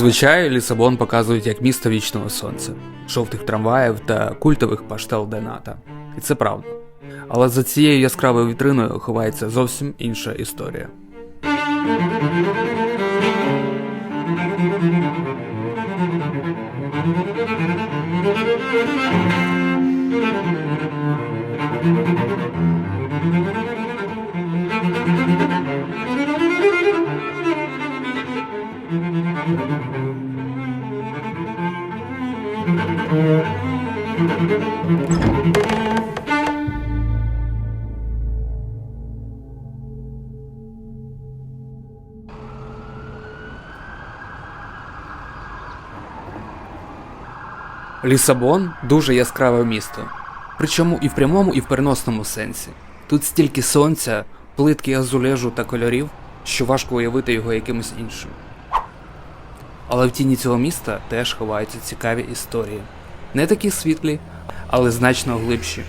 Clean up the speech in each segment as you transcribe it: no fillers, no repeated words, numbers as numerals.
Зазвичай Лісабон показують як місто вічного сонця, жовтих трамваїв та культових паштел де ната. І це правда. Але за цією яскравою вітриною ховається зовсім інша історія. Лісабон – дуже яскраве місто. Причому і в прямому, і в переносному сенсі. Тут стільки сонця, плитки азулежу та кольорів, що важко уявити його якимось іншим. Але в тіні цього міста теж ховаються цікаві історії. Не такі світлі, але значно глибші.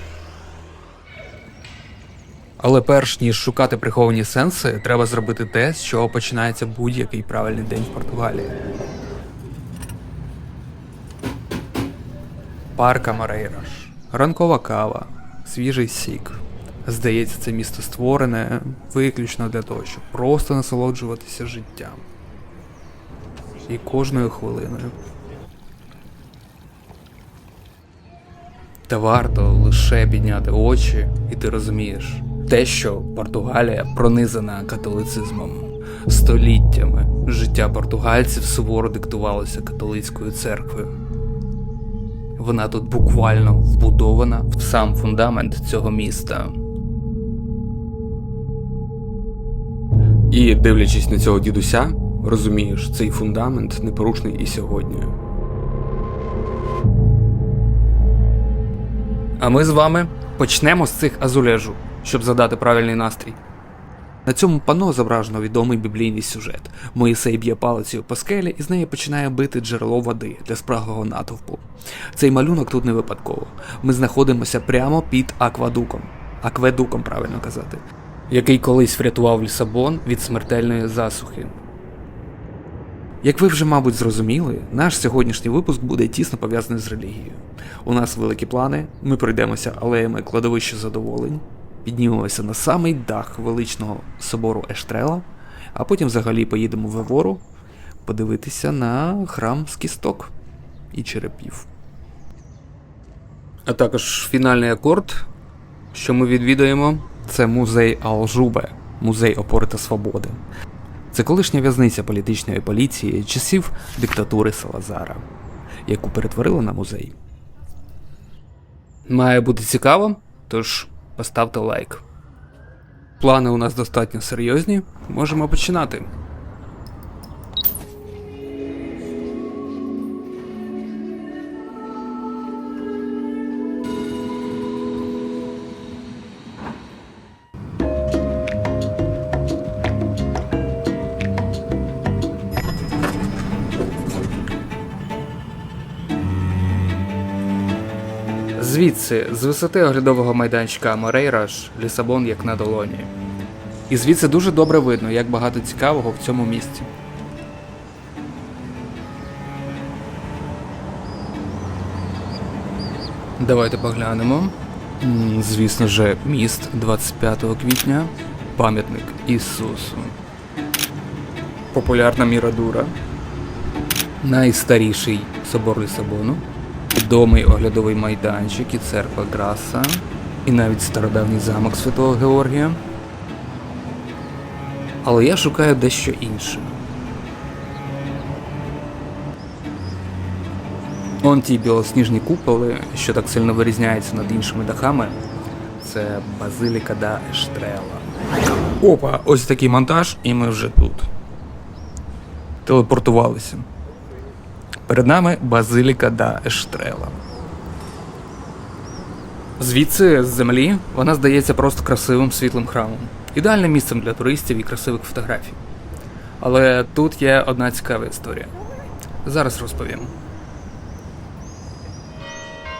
Але перш ніж шукати приховані сенси, треба зробити те, з чого починається будь-який правильний день в Португалії. Парк Амарейраш. Ранкова кава, свіжий сік. Здається, це місто створене виключно для того, щоб просто насолоджуватися життям. І кожною хвилиною. Та варто лише підняти очі, і ти розумієш те, що Португалія пронизана католицизмом. Століттями життя португальців суворо диктувалося католицькою церквою. Вона тут буквально вбудована в сам фундамент цього міста. І, дивлячись на цього дідуся, розумієш, цей фундамент непорушний і сьогодні. А ми з вами почнемо з цих азулежу, щоб задати правильний настрій. На цьому панно зображено відомий біблійний сюжет. Моїсей б'є палицею по скелі і з неї починає бити джерело води для спраглого натовпу. Цей малюнок тут не випадково. Ми знаходимося прямо під акведуком, правильно казати, який колись врятував Лісабон від смертельної засухи. Як ви вже, мабуть, зрозуміли, наш сьогоднішній випуск буде тісно пов'язаний з релігією. У нас великі плани, ми пройдемося алеями кладовища задоволень, піднімемося на самий дах величного собору Ештрела, а потім взагалі поїдемо в Евору подивитися на храм з кісток і черепів. А також фінальний акорд, що ми відвідаємо, це музей Алжубе, музей опори та свободи. Це колишня в'язниця політичної поліції часів диктатури Салазара, яку перетворили на музей. Має бути цікаво, тож поставте лайк. Плани у нас достатньо серйозні, можемо починати. Звідси, з висоти оглядового майданчика Амарейраш, Лісабон як на долоні. І звідси дуже добре видно, як багато цікавого в цьому місті. Давайте поглянемо. Звісно же, міст 25 квітня, пам'ятник Ісусу. Популярна Мірадура. Найстаріший собор Лісабону. Відомий оглядовий майданчик і церква Граса, і навіть стародавній замок Святого Георгія. Але я шукаю дещо інше. Он ті білосніжні куполи, що так сильно вирізняються над іншими дахами, це Базиліка да Ештрела. Опа, ось такий монтаж, і ми вже тут. Телепортувалися. Перед нами Базиліка да Ештрела. Звідси, з землі, вона здається просто красивим світлим храмом. Ідеальним місцем для туристів і красивих фотографій. Але тут є одна цікава історія. Зараз розповім.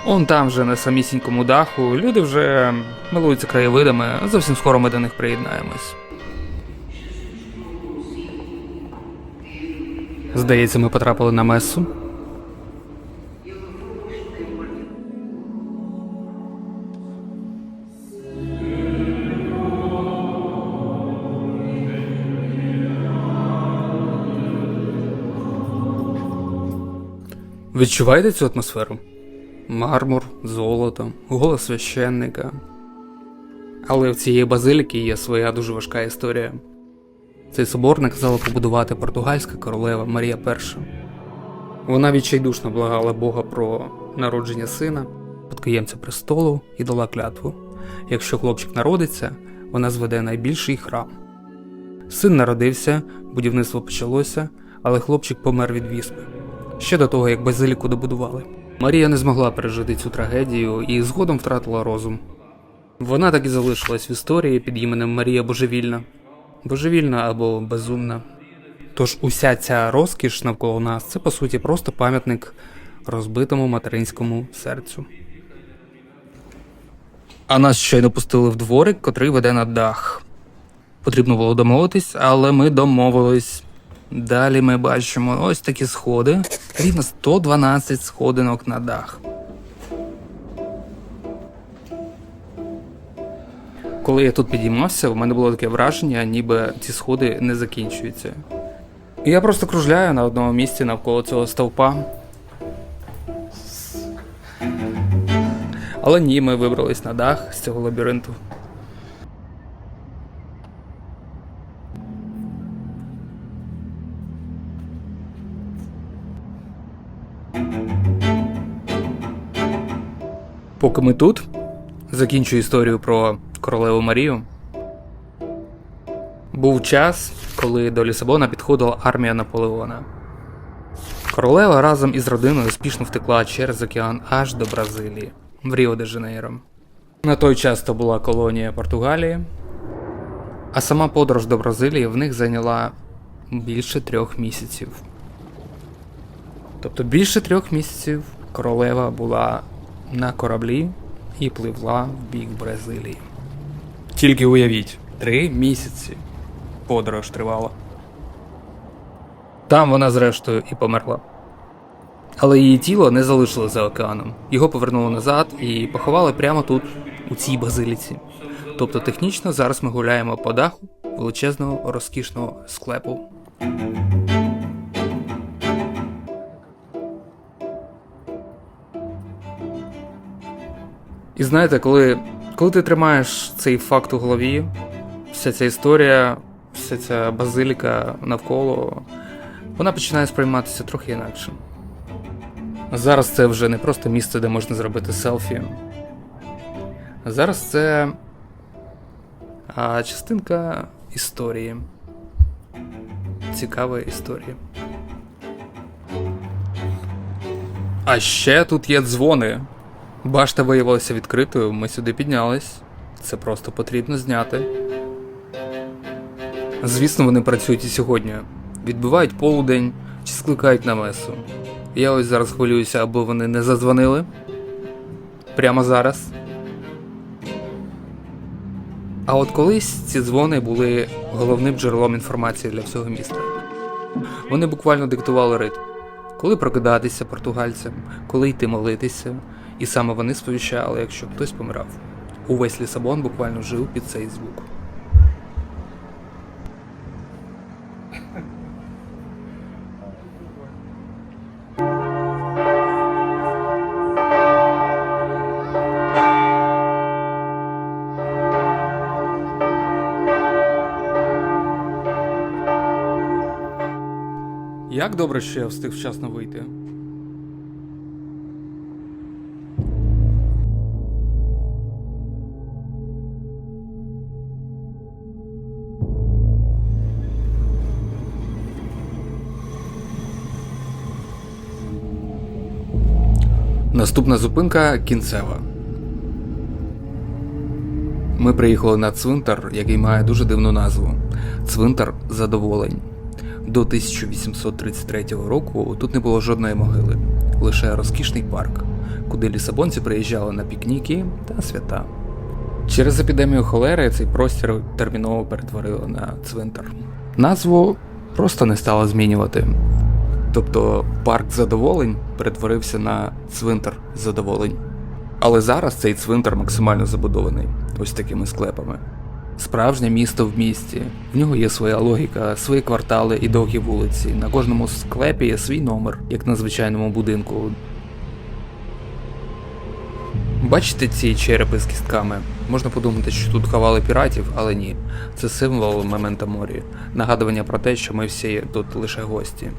Он там же на самісінькому даху люди вже милуються краєвидами, зовсім скоро ми до них приєднаємось. Здається, ми потрапили на месу. Відчуваєте цю атмосферу? Мармур, золото, голос священника. Але в цієї базиліки є своя дуже важка історія. Цей собор наказала побудувати португальська королева Марія І. Вона відчайдушно благала Бога про народження сина, спадкоємця престолу, і дала клятву. Якщо хлопчик народиться, вона зведе найбільший храм. Син народився, будівництво почалося, але хлопчик помер від віспи. Ще до того, як базиліку добудували. Марія не змогла пережити цю трагедію і згодом втратила розум. Вона так і залишилась в історії під іменем Марія Божевільна. Божевільна або безумна. Тож уся ця розкіш навколо нас – це по суті просто пам'ятник розбитому материнському серцю. А нас щойно пустили в дворик, котрий веде на дах. Потрібно було домовитись, але ми домовились. Далі ми бачимо ось такі сходи, рівно 112 сходинок на дах. Коли я тут підіймався, в мене було таке враження, ніби ці сходи не закінчуються. І я просто кружляю на одному місці навколо цього стовпа. Але ні, ми вибрались на дах з цього лабіринту. Поки ми тут, закінчую історію про королеву Марію. Був час, коли до Лісабона підходила армія Наполеона. Королева разом із родиною успішно втекла через океан аж до Бразилії, в Ріо-де-Жанейро. На той час то була колонія Португалії, а сама подорож до Бразилії в них зайняла більше 3 місяців. Тобто більше 3 місяців королева була на кораблі і пливла в бік Бразилії. Тільки уявіть, 3 місяці подорож тривала. Там вона зрештою і померла. Але її тіло не залишили за океаном. Його повернули назад і поховали прямо тут, у цій базиліці. Тобто технічно зараз ми гуляємо по даху величезного розкішного склепу. І знаєте, коли ти тримаєш цей факт у голові, вся ця історія, вся ця базиліка навколо, вона починає сприйматися трохи інакше. Зараз це вже не просто місце, де можна зробити селфі. Зараз це частинка історії. Цікавої історії. А ще тут є дзвони. Башта виявилася відкритою, ми сюди піднялись. Це просто потрібно зняти. Звісно, вони працюють і сьогодні. Відбивають полудень чи скликають на месу. Я ось зараз хвилююся, аби вони не задзвонили. Прямо зараз. А от колись ці дзвони були головним джерелом інформації для всього міста. Вони буквально диктували ритм. Коли прокидатися португальцям, коли йти молитися. І саме вони сповіщали, якщо хтось помирав. Увесь Лісабон буквально жив під цей звук. Як добре, що я встиг вчасно вийти. Наступна зупинка кінцева. Ми приїхали на цвинтар, який має дуже дивну назву. Цвинтар задоволень. До 1833 року тут не було жодної могили. Лише розкішний парк, куди лісабонці приїжджали на пікніки та свята. Через епідемію холери цей простір терміново перетворили на цвинтар. Назву просто не стало змінювати. Тобто парк задоволень перетворився на цвинтар задоволень. Але зараз цей цвинтар максимально забудований ось такими склепами. Справжнє місто в місті. В нього є своя логіка, свої квартали і довгі вулиці. На кожному склепі є свій номер, як на звичайному будинку. Бачите ці черепи з кістками? Можна подумати, що тут ховали піратів, але ні. Це символ Мементо Морі. Нагадування про те, що ми всі тут лише гості.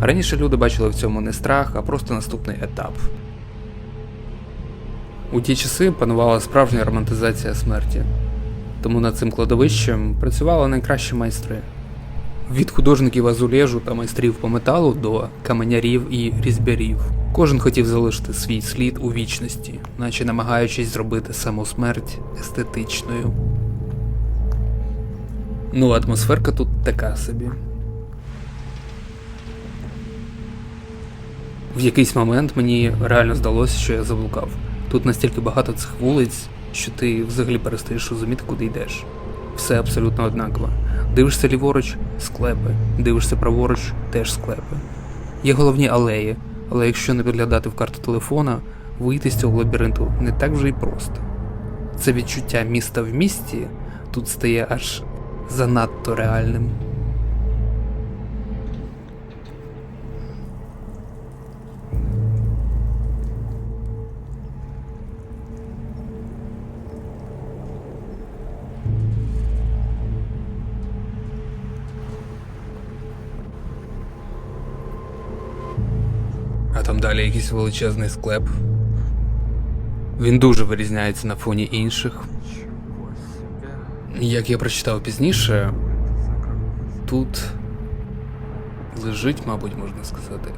Раніше люди бачили в цьому не страх, а просто наступний етап. У ті часи панувала справжня романтизація смерті. Тому над цим кладовищем працювали найкращі майстри. Від художників азулежу та майстрів по металу до каменярів і різьбярів. Кожен хотів залишити свій слід у вічності, наче намагаючись зробити саму смерть естетичною. Ну, атмосферка тут така собі. В якийсь момент мені реально здалося, що я заблукав. Тут настільки багато цих вулиць, що ти взагалі перестаєш розуміти, куди йдеш. Все абсолютно однаково. Дивишся ліворуч – склепи, дивишся праворуч – теж склепи. Є головні алеї, але якщо не підглядати в карту телефона, вийти з цього лабіринту не так вже й просто. Це відчуття міста в місті тут стає аж занадто реальним. А там далі якийсь величезний склеп. Він дуже вирізняється на фоні інших. Як я прочитав пізніше, тут лежить, мабуть, можна сказати,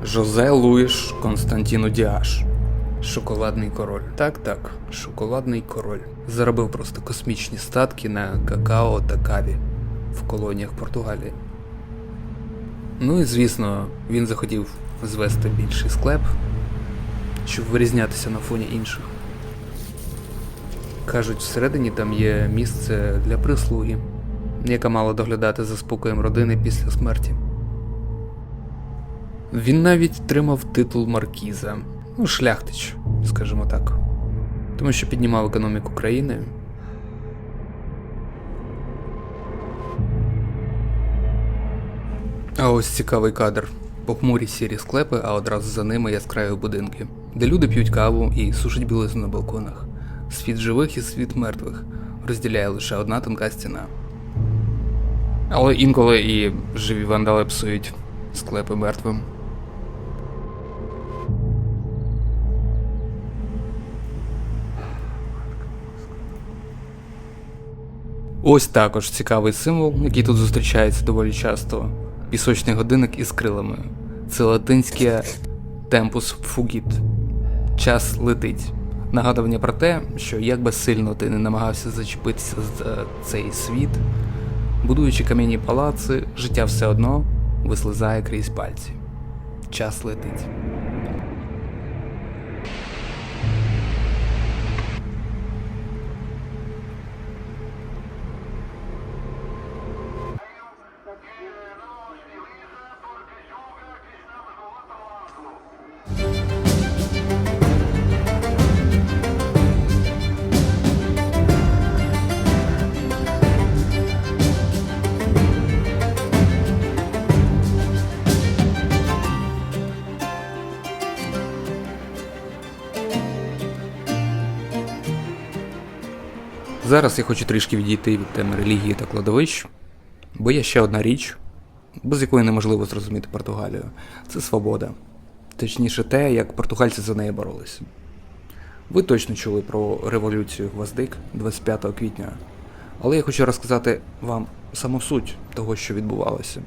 Жозе Луїш Константіно Діаш. Шоколадний король. Так, шоколадний король. Заробив просто космічні статки на какао та каві в колоніях Португалії. Ну і звісно, він захотів звести більший склеп, щоб вирізнятися на фоні інших. Кажуть, всередині там є місце для прислуги, яка мала доглядати за спокоєм родини після смерті. Він навіть отримав титул маркіза, шляхтич, скажімо так, тому що піднімав економіку країни. А ось цікавий кадр. Похмурі сірі склепи, а одразу за ними яскраві будинки, де люди п'ють каву і сушать білизну на балконах. Світ живих і світ мертвих розділяє лише одна тонка стіна. Але інколи і живі вандали псують склепи мертвим. Ось також цікавий символ, який тут зустрічається доволі часто. Пісочний годинник із крилами. Це латинське «tempus fugit» – «час летить». Нагадування про те, що як би сильно ти не намагався зачепитися за цей світ, будуючи кам'яні палаци, життя все одно вислизає крізь пальці. Час летить. Зараз я хочу трішки відійти від теми релігії та кладовищ, бо є ще одна річ, без якої неможливо зрозуміти Португалію. Це свобода. Точніше те, як португальці за неї боролися. Ви точно чули про революцію гвоздик 25 квітня, але я хочу розказати вам саму суть того, що відбувалося.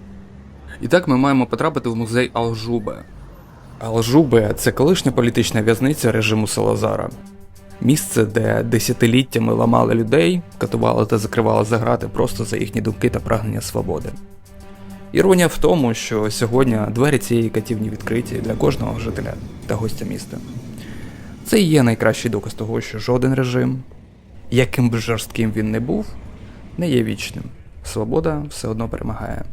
І так ми маємо потрапити в музей Алжубе. Алжубе – це колишня політична в'язниця режиму Салазара. Місце, де десятиліттями ламали людей, катували та закривали за грати просто за їхні думки та прагнення свободи. Іронія в тому, що сьогодні двері цієї катівні відкриті для кожного жителя та гостя міста. Це і є найкращий доказ того, що жоден режим, яким би жорстким він не був, не є вічним. Свобода все одно перемагає.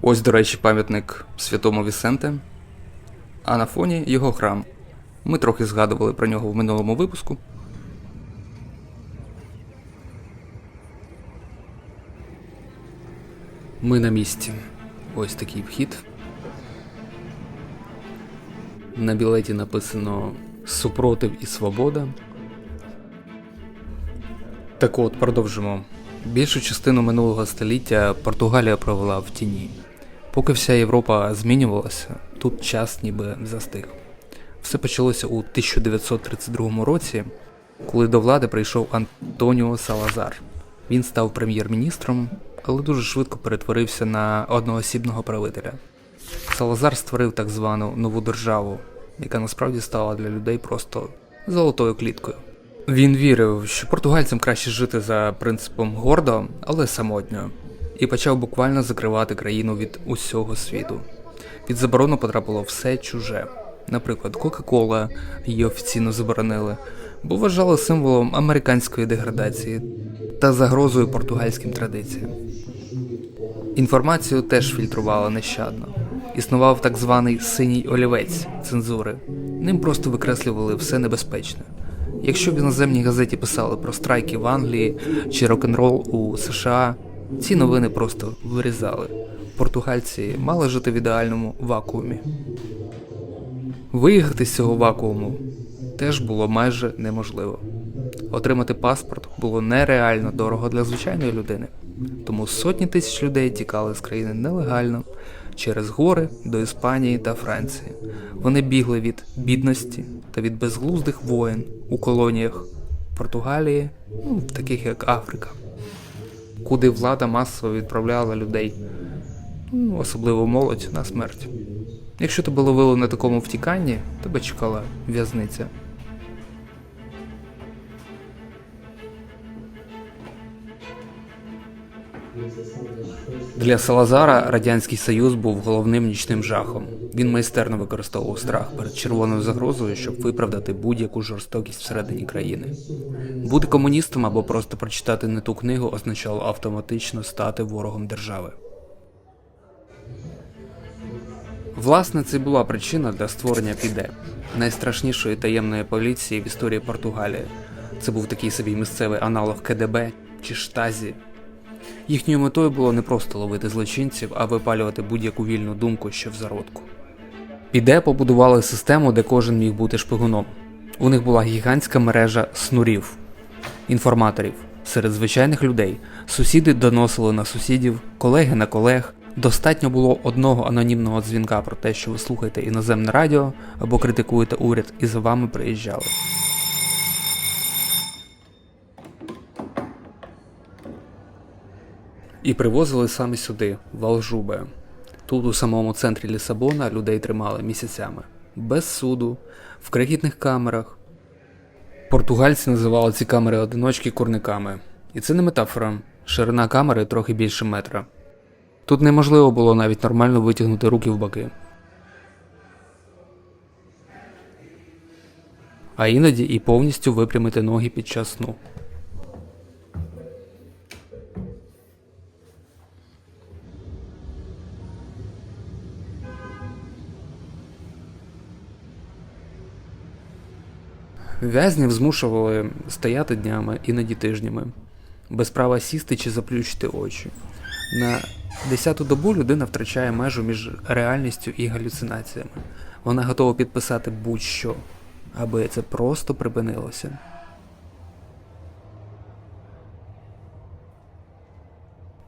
Ось, до речі, пам'ятник святому Вісенте, а на фоні його храм. Ми трохи згадували про нього в минулому випуску. Ми на місці. Ось такий вхід. На білеті написано «Супротив і свобода». Так от, продовжимо. Більшу частину минулого століття Португалія провела в тіні. Поки вся Європа змінювалася, тут час ніби застиг. Все почалося у 1932 році, коли до влади прийшов Антоніо Салазар. Він став прем'єр-міністром, але дуже швидко перетворився на одноосібного правителя. Салазар створив так звану нову державу, яка насправді стала для людей просто золотою кліткою. Він вірив, що португальцям краще жити за принципом гордо, але самотньо, і почав буквально закривати країну від усього світу. Під заборону потрапило все чуже. Наприклад, Кока-Кола її офіційно заборонили, бо вважали символом американської деградації та загрозою португальським традиціям. Інформацію теж фільтрували нещадно. Існував так званий «синій олівець» цензури. Ним просто викреслювали все небезпечне. Якщо в іноземній газеті писали про страйки в Англії чи рок-н-рол у США, ці новини просто вирізали. Португальці мали жити в ідеальному вакуумі. Виїхати з цього вакууму теж було майже неможливо. Отримати паспорт було нереально дорого для звичайної людини. Тому сотні тисяч людей тікали з країни нелегально через гори до Іспанії та Франції. Вони бігли від бідності та від безглуздих воєн у колоніях Португалії, таких як Африка, куди влада масово відправляла людей, особливо молодь, на смерть. Якщо тебе ловили на такому втіканні, тебе чекала в'язниця. Для Салазара Радянський Союз був головним нічним жахом. Він майстерно використовував страх перед червоною загрозою, щоб виправдати будь-яку жорстокість всередині країни. Бути комуністом або просто прочитати не ту книгу означало автоматично стати ворогом держави. Власне, це була причина для створення ПІДЕ, найстрашнішої таємної поліції в історії Португалії. Це був такий собі місцевий аналог КДБ чи Штазі. Їхньою метою було не просто ловити злочинців, а випалювати будь-яку вільну думку ще в зародку. ПІДЕ побудували систему, де кожен міг бути шпигуном. У них була гігантська мережа снурів, інформаторів, серед звичайних людей. Сусіди доносили на сусідів, колеги на колег. Достатньо було одного анонімного дзвінка про те, що ви слухаєте іноземне радіо або критикуєте уряд, і за вами приїжджали. І привозили саме сюди, в Алжубе. Тут у самому центрі Лісабона людей тримали місяцями. Без суду, в крихітних камерах. Португальці називали ці камери-одиночки курниками. І це не метафора. Ширина камери трохи більше метра. Тут неможливо було навіть нормально витягнути руки в боки. А іноді і повністю випрямити ноги під час сну. В'язнів змушували стояти днями, іноді тижнями, без права сісти чи заплющити очі. На 10-ту добу людина втрачає межу між реальністю і галюцинаціями. Вона готова підписати будь-що, аби це просто припинилося.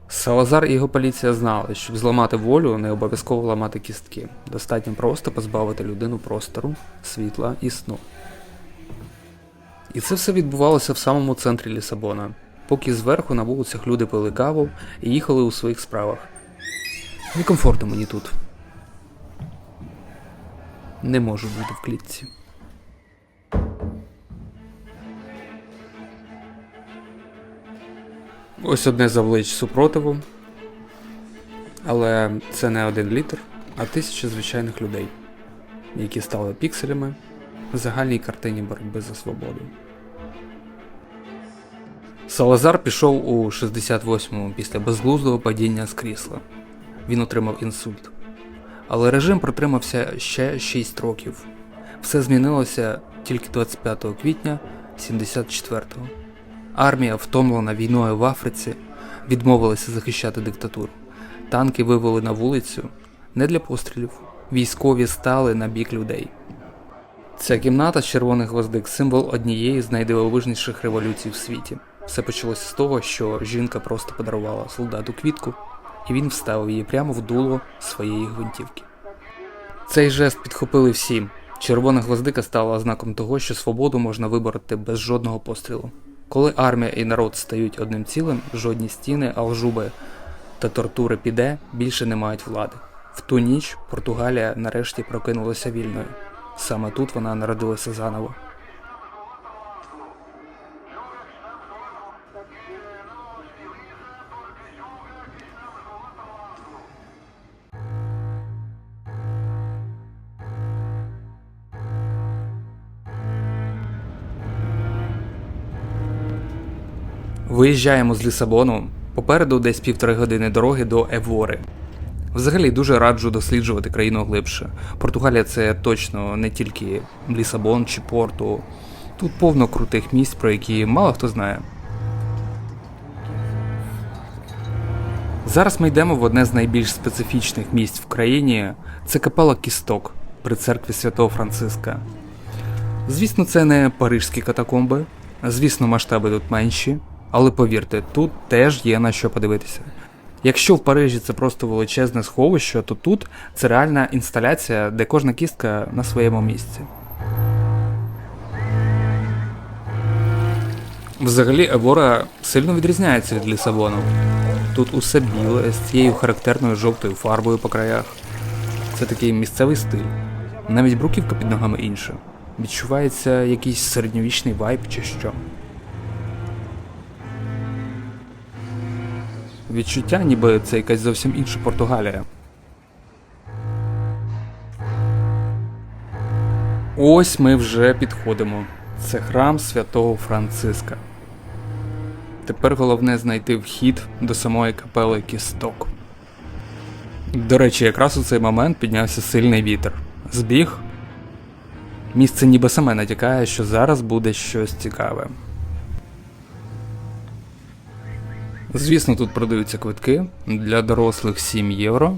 Салазар і його поліція знали, щоб зламати волю, не обов'язково ламати кістки. Достатньо просто позбавити людину простору, світла і сну. І це все відбувалося в самому центрі Лісабона, поки зверху на вулицях люди пили каву і їхали у своїх справах. Некомфортно мені тут. Не можу бути в клітці. Ось одне з облич супротиву, але це не один літер, а 1000 звичайних людей, які стали пікселями в загальній картині боротьби за свободу. Салазар пішов у 68-му після безглуздого падіння з крісла. він отримав інсульт. Але режим протримався ще 6 років. Все змінилося тільки 25 квітня 74-го. Армія, втомлена війною в Африці, відмовилася захищати диктатуру. Танки вивели на вулицю не для пострілів. Військові стали на бік людей. Ця кімната з червоних гвоздик – символ однієї з найдивовижніших революцій в світі. Все почалося з того, що жінка просто подарувала солдату квітку, і він вставив її прямо в дуло своєї гвинтівки. Цей жест підхопили всі. Червона гвоздика стала знаком того, що свободу можна вибороти без жодного пострілу. Коли армія і народ стають одним цілим, жодні стіни, алжуби та тортури піде більше не мають влади. В ту ніч Португалія нарешті прокинулася вільною. Саме тут вона народилася заново. Виїжджаємо з Лісабону, попереду десь 1,5 години дороги до Евори. Взагалі дуже раджу досліджувати країну глибше. Португалія – це точно не тільки Лісабон чи Порту. Тут повно крутих місць, про які мало хто знає. Зараз ми йдемо в одне з найбільш специфічних місць в країні – це капела Кісток при церкві Святого Франциска. Звісно, це не парижські катакомби, звісно, масштаби тут менші, але повірте, тут теж є на що подивитися. Якщо в Парижі це просто величезне сховище, то тут це реальна інсталяція, де кожна кістка на своєму місці. Взагалі, Евора сильно відрізняється від Лісабону. Тут усе біле, з цією характерною жовтою фарбою по краях. Це такий місцевий стиль. Навіть бруківка під ногами інша. Відчувається якийсь середньовічний вайб чи що. Відчуття, ніби це якась зовсім інша Португалія. Ось ми вже підходимо. Це храм Святого Франциска. Тепер головне знайти вхід до самої капели Кісток. До речі, якраз у цей момент піднявся сильний вітер. Збіг. Місце ніби саме натякає, що зараз буде щось цікаве. Звісно, тут продаються квитки, для дорослих 7 євро.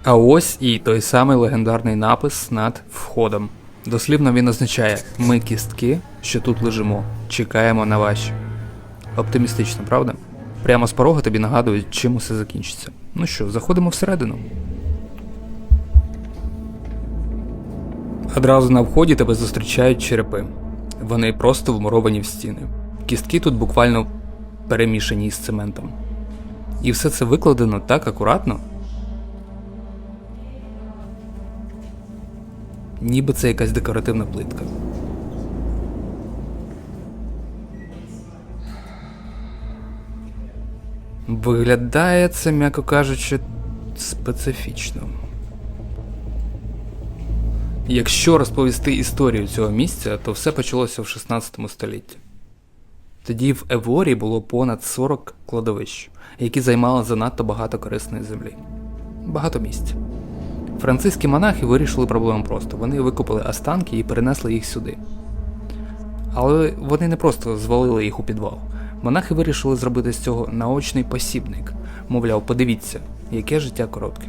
А ось і той самий легендарний напис над входом. Дослівно він означає «Ми кістки, що тут лежимо, чекаємо на ваші». Оптимістично, правда? Прямо з порога тобі нагадують, чим усе закінчиться. Ну що, заходимо всередину. Одразу на вході тебе зустрічають черепи. Вони просто вмуровані в стіни. Кістки тут буквально перемішані із цементом. І все це викладено так акуратно, ніби це якась декоративна плитка. Виглядає це, м'яко кажучи, специфічно. Якщо розповісти історію цього місця, то все почалося в 16 столітті. Тоді в Еворі було понад 40 кладовищ, які займали занадто багато корисної землі. Багато місць. Франциські монахи вирішили проблему просто. Вони викопали останки і перенесли їх сюди. Але вони не просто звалили їх у підвал. Монахи вирішили зробити з цього наочний посібник. Мовляв, подивіться, яке життя коротке.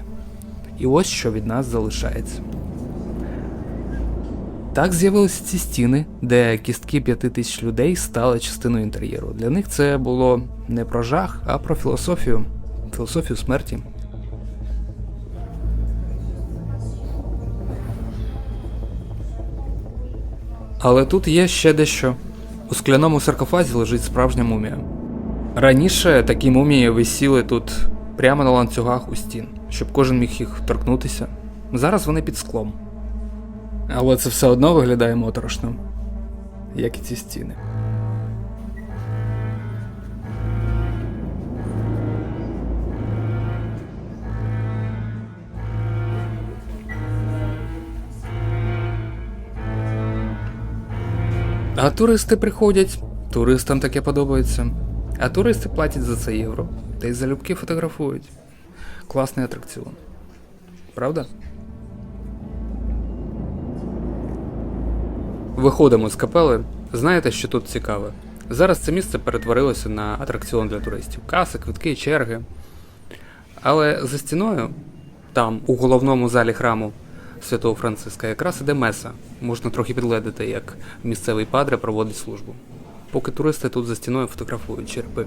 І ось що від нас залишається. Так з'явилися ці стіни, де кістки 5000 людей стали частиною інтер'єру. Для них це було не про жах, а про філософію. Філософію смерті. Але тут є ще дещо. У скляному саркофазі лежить справжня мумія. Раніше такі мумії висіли тут прямо на ланцюгах у стін, щоб кожен міг їх торкнутися. Зараз вони під склом. Але це все одно виглядає моторошно, як і ці стіни. А туристи приходять, туристам таке подобається. А туристи платять за це євро, та й залюбки фотографують. Класний атракціон. Правда? Виходимо з капели. Знаєте, що тут цікаве? Зараз це місце перетворилося на атракціон для туристів. Каси, квитки, черги. Але за стіною, там, у головному залі храму Святого Франциска, якраз іде меса. Можна трохи підгледати, як місцевий падре проводить службу. Поки туристи тут за стіною фотографують черепи.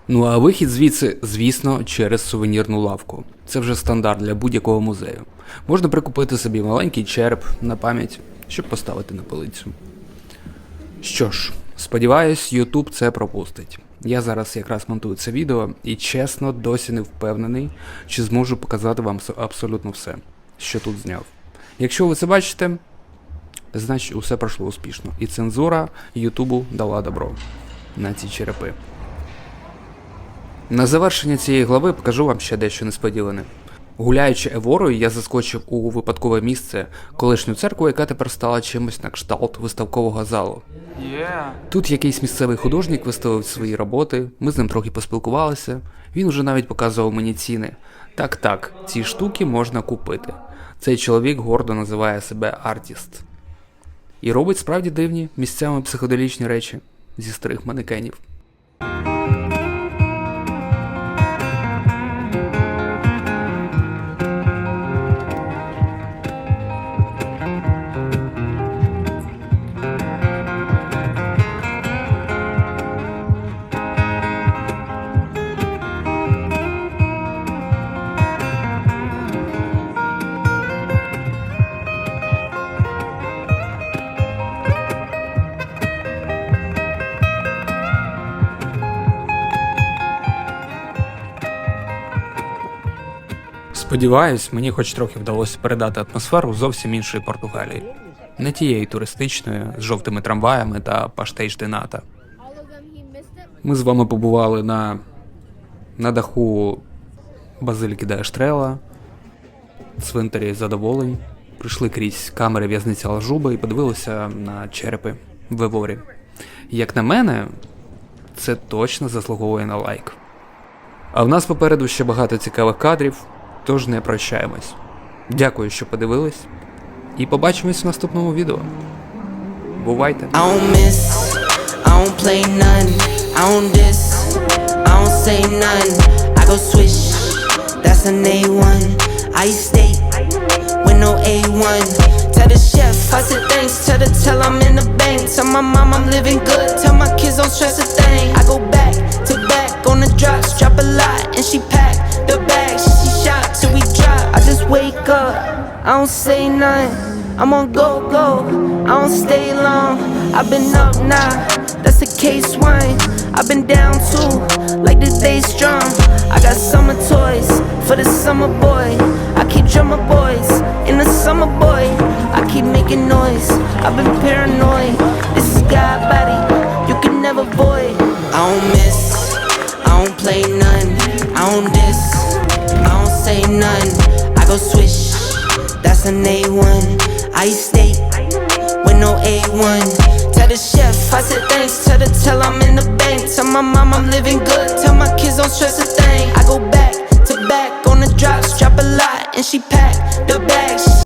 Ну а вихід звідси, звісно, через сувенірну лавку. Це вже стандарт для будь-якого музею. Можна прикупити собі маленький череп на пам'ять, щоб поставити на полицю. Що ж, сподіваюсь, YouTube це пропустить. Я зараз якраз монтую це відео і, чесно, досі не впевнений, чи зможу показати вам абсолютно все, що тут зняв. Якщо ви це бачите, значить усе пройшло успішно. І цензура Ютубу дала добро на ці черепи. На завершення цієї глави покажу вам ще дещо несподіване. Гуляючи Еворою, я заскочив у випадкове місце, колишню церкву, яка тепер стала чимось на кшталт виставкового залу. Тут якийсь місцевий художник виставив свої роботи, ми з ним трохи поспілкувалися, він уже навіть показував мені ціни. Так, ці штуки можна купити. Цей чоловік гордо називає себе артіст. І робить справді дивні, місцями психоделічні речі зі старих манекенів. Сподіваюсь, мені хоч трохи вдалося передати атмосферу зовсім іншої Португалії. Не тієї туристичної, з жовтими трамваями та паштейш де ната. Ми з вами побували на даху Базиліки де Ештрела, цвинтарі Задоволень, прийшли крізь камери в'язниці Алжуби і подивилися на черепи в Еворі. Як на мене, це точно заслуговує на лайк. А в нас попереду ще багато цікавих кадрів, тож не прощаємось. Дякую, що подивились, і побачимось в наступному відео. Бувайте! Tell the chef, I said thanks, tell I'm in the bank. Tell my mom I'm living good, tell my kids don't stress a thing. I go back to back on the drops, drop a lot, and she pack the bags. She shot till we drop. I just wake up, I don't say nothing. I'm on go, I don't stay long. I've been up now, that's a case wine. I've been down too, like this day strong. I got summer toys for the summer boy. I keep drummer boys in the summer boy. I keep making noise, I've been paranoid. This is God body, you can never void. I don't miss, I don't play none. I don't diss, I don't say none. I go swish, that's an A1. I eat steak with no A1. Tell the chef, I said thanks, tell I'm in the bank. Tell my mom I'm living good,